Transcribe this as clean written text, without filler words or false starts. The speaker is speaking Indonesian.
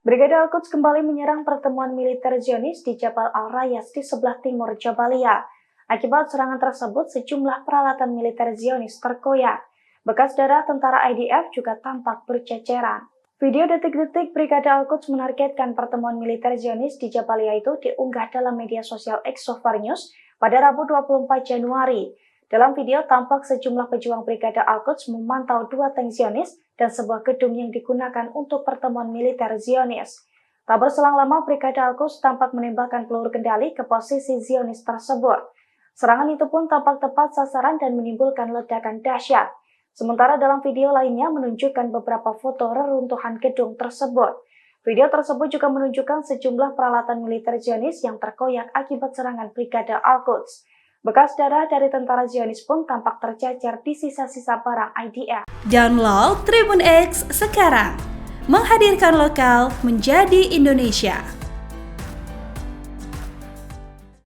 Brigade Al-Quds kembali menyerang pertemuan militer Zionis di Jabal Al-Rayas di sebelah timur Jabalia. Akibat serangan tersebut, sejumlah peralatan militer Zionis terkoyak. Bekas darah tentara IDF juga tampak berceceran. Video detik-detik Brigade Al-Quds menargetkan pertemuan militer Zionis di Jabalia itu diunggah dalam media sosial X News pada Rabu 24 Januari. Dalam video tampak sejumlah pejuang Brigade Al-Quds memantau dua tank Zionis dan sebuah gedung yang digunakan untuk pertemuan militer Zionis. Tak berselang lama, Brigade Al-Quds tampak menembakkan peluru kendali ke posisi Zionis tersebut. Serangan itu pun tampak tepat sasaran dan menimbulkan ledakan dahsyat. Sementara dalam video lainnya menunjukkan beberapa foto reruntuhan gedung tersebut. Video tersebut juga menunjukkan sejumlah peralatan militer Zionis yang terkoyak akibat serangan Brigade Al-Quds. Bekas darah dari tentara Zionis pun tampak tercecer di sisa-sisa barang IDF. Download Tribun X sekarang, menghadirkan lokal menjadi Indonesia.